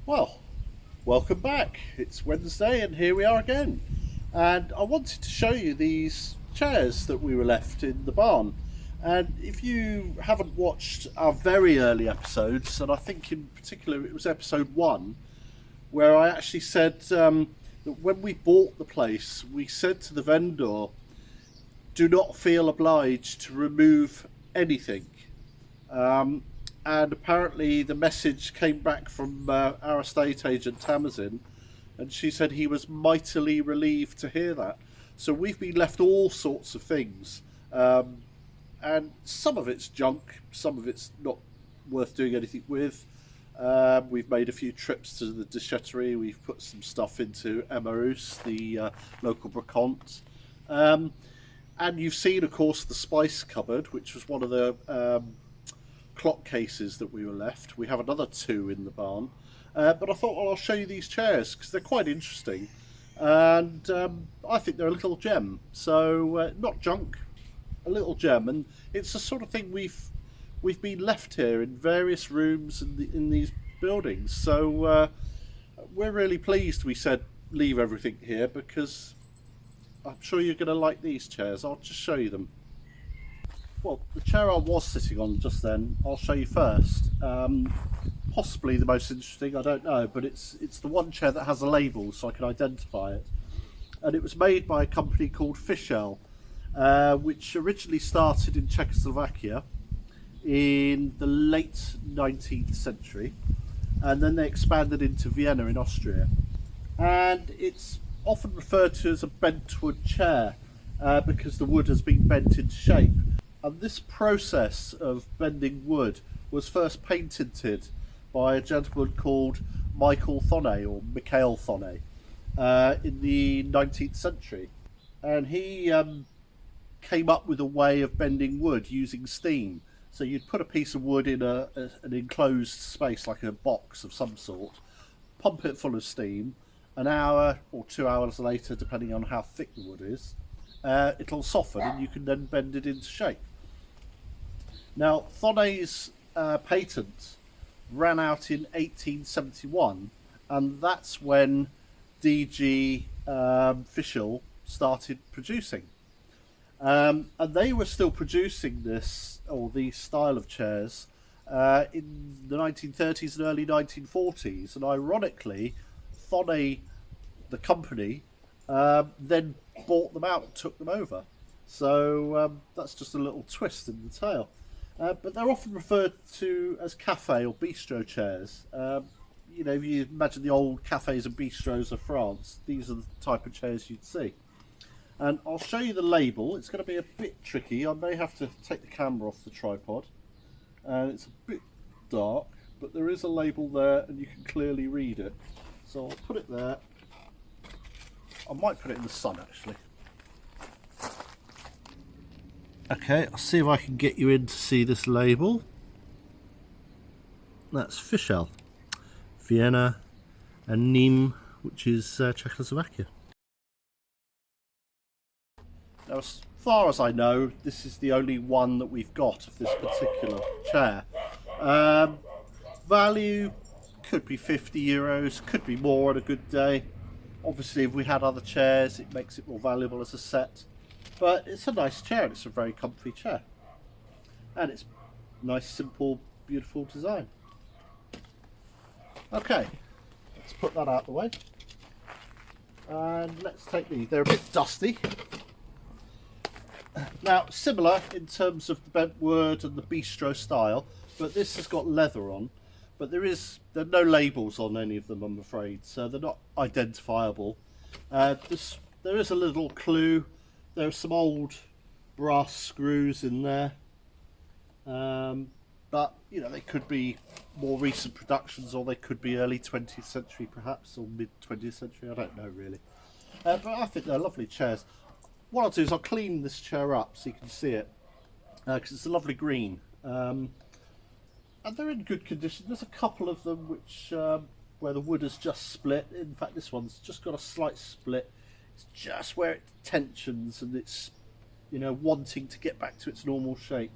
Well, welcome back. It's Wednesday and here we are again. And I wanted to show you these chairs that we were left in the barn. And if you haven't watched our very early episodes, and I think in particular it was episode 1, where I actually said that when we bought the place, we said to the vendor, do not feel obliged to remove anything. Um, and apparently the message came back from our estate agent Tamazin, and she said he was mightily relieved to hear that. So we've been left all sorts of things, and some of it's junk, some of it's not worth doing anything with. We've made a few trips to the déchetterie. We've put some stuff into Emmaus, the local brocante. And you've seen, of course, the spice cupboard, which was one of the clock cases that we were left. We have another 2 in the barn. But I thought, well, I'll show you these chairs because they're quite interesting. And I think they're a little gem. So, not junk, a little gem. And it's the sort of thing we've been left here in various rooms in these buildings. So, we're really pleased we said leave everything here because I'm sure you're going to like these chairs. I'll just show you them. Well, the chair I was sitting on just then, I'll show you first. Possibly the most interesting, I don't know, but it's the one chair that has a label so I can identify it. And it was made by a company called Fischl, which originally started in Czechoslovakia in the late 19th century, and then they expanded into Vienna in Austria. And it's often referred to as a bent wood chair because the wood has been bent into shape. And this process of bending wood was first patented by a gentleman called Michael Thonnet, or Mikhail Thonnet, in the 19th century. And he came up with a way of bending wood using steam. So you'd put a piece of wood in an enclosed space, like a box of some sort, pump it full of steam. An hour or 2 hours later, depending on how thick the wood is, it'll soften and you can then bend it into shape. Now, Thonnet's patent ran out in 1871, and that's when DG Fischl started producing. And they were still producing these style of chairs in the 1930s and early 1940s, and ironically, Thonnet, the company, then bought them out and took them over. So that's just a little twist in the tale. But they're often referred to as cafe or bistro chairs. If you imagine the old cafes and bistros of France, these are the type of chairs you'd see. And I'll show you the label. It's going to be a bit tricky. I may have to take the camera off the tripod. And it's a bit dark, but there is a label there and you can clearly read it. So I'll put it there. I might put it in the sun actually. Okay, I'll see if I can get you in to see this label. That's Fischl, Vienna and Nîmes, which is Czechoslovakia. Now, as far as I know, this is the only one that we've got of this particular chair. Value could be €50, could be more on a good day. Obviously, if we had other chairs, it makes it more valuable as a set. But it's a nice chair, and it's a very comfy chair. And it's nice, simple, beautiful design. Okay, let's put that out of the way. And let's take these. They're a bit dusty. Now, similar in terms of the bent wood and the bistro style, but this has got leather on. But there are no labels on any of them, I'm afraid, so they're not identifiable. There is a little clue. There are some old brass screws in there, but they could be more recent productions, or they could be early 20th century perhaps, or mid 20th century. I don't know really, but I think they're lovely chairs. What I'll do is I'll clean this chair up so you can see it, because it's a lovely green. And they're in good condition. There's a couple of them which where the wood has just split. In fact, this one's just got a slight split. It's just where it tensions and it's wanting to get back to its normal shape.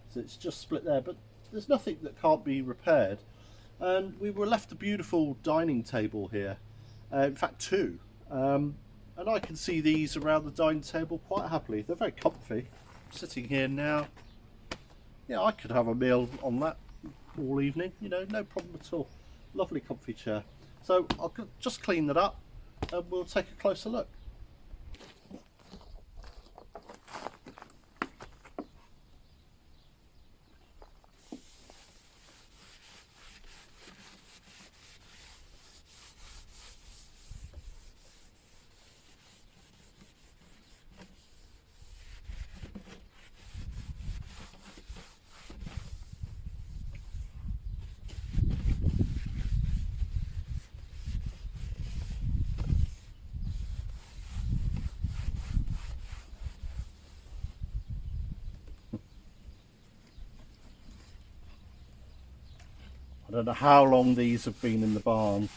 So it's just split there, but there's nothing that can't be repaired. and we were left a beautiful dining table here, in fact two, and I can see these around the dining table quite happily. They're very comfy. Sitting here now, yeah, I could have a meal on that all evening, you know, no problem at all. Lovely comfy chair. So I'll just clean that up and we'll take a closer look. I don't know how long these have been in the barn.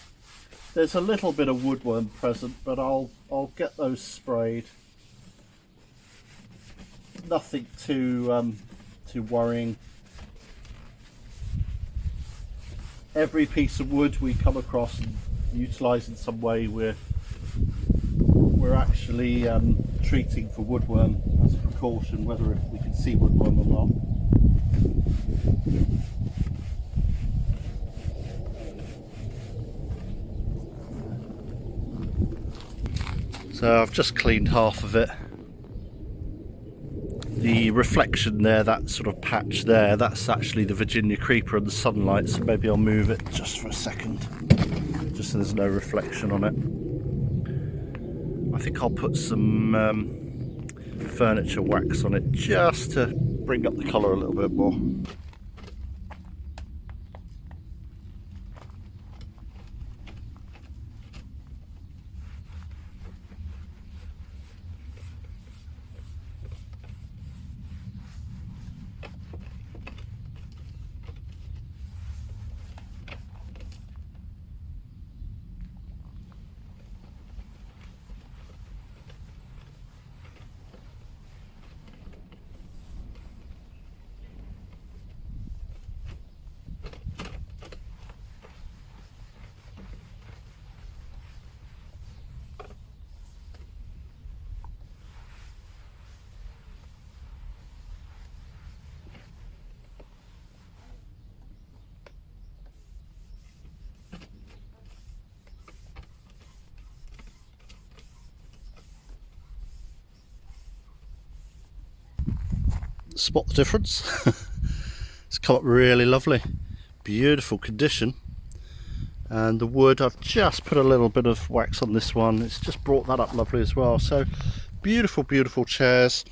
There's a little bit of woodworm present, but I'll get those sprayed. Nothing too worrying. Every piece of wood we come across and utilise in some way, we're actually treating for woodworm as a precaution, whether we can see woodworm or not. So I've just cleaned half of it. The reflection there, that sort of patch there, that's actually the Virginia creeper and the sunlight, so maybe I'll move it just for a second, just so there's no reflection on it. I think I'll put some furniture wax on it just to bring up the colour a little bit more. Spot the difference. It's come up really lovely, beautiful condition, and the wood, I've just put a little bit of wax on this one, it's just brought that up lovely as well. So beautiful chairs.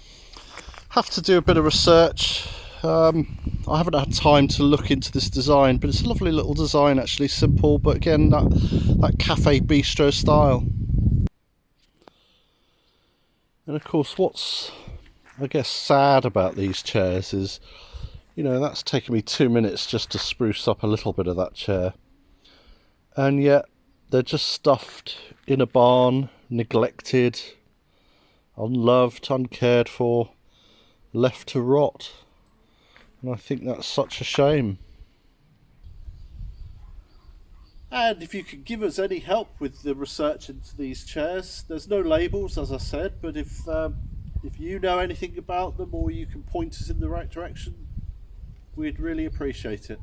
Have to do a bit of research. I haven't had time to look into this design, but it's a lovely little design actually, simple, but again that cafe bistro style. And of course what's I guess sad about these chairs is, you know, that's taken me 2 minutes just to spruce up a little bit of that chair, and yet they're just stuffed in a barn, neglected, unloved, uncared for, left to rot, and I think that's such a shame. And if you could give us any help with the research into these chairs, there's no labels as I said, but if you know anything about them or you can point us in the right direction, we'd really appreciate it.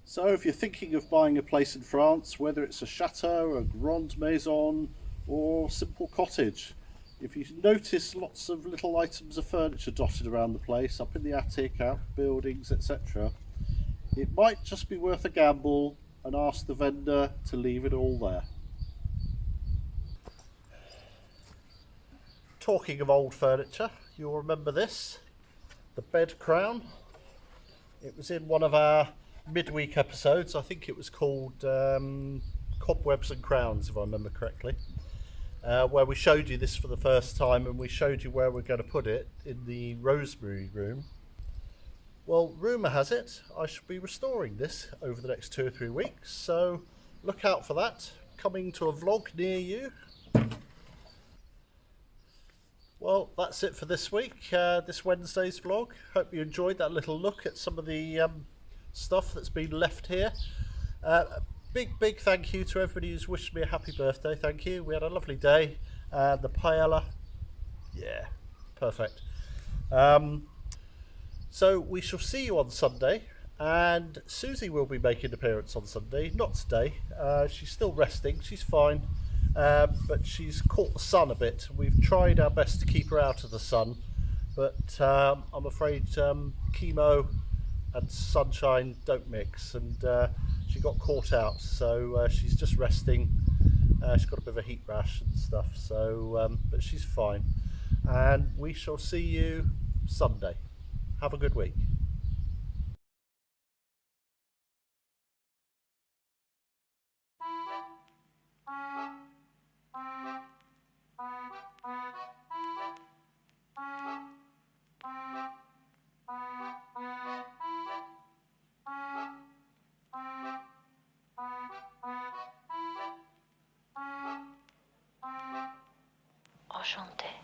So if you're thinking of buying a place in France, whether it's a chateau, a grande maison or simple cottage, if you notice lots of little items of furniture dotted around the place, up in the attic, outbuildings, etc., it might just be worth a gamble and ask the vendor to leave it all there. Talking of old furniture, you'll remember this, the bed crown. It was in one of our midweek episodes. I think it was called Cobwebs and Crowns, if I remember correctly, where we showed you this for the first time and we showed you where we're going to put it in the rosemary room. Well, rumour has it I should be restoring this over the next 2 or 3 weeks, so look out for that coming to a vlog near you. Well, that's it for this week, this Wednesday's vlog. Hope you enjoyed that little look at some of the stuff that's been left here. Big thank you to everybody who's wished me a happy birthday. Thank you. We had a lovely day. The paella, yeah, perfect. So we shall see you on Sunday, and Susie will be making an appearance on Sunday. Not today. She's still resting. She's fine, but she's caught the sun a bit. We've tried our best to keep her out of the sun, but I'm afraid chemo and sunshine don't mix, and she got caught out. So she's just resting. She's got a bit of a heat rash and stuff. So, but she's fine, and we shall see you Sunday. Have a good week. Enchanté.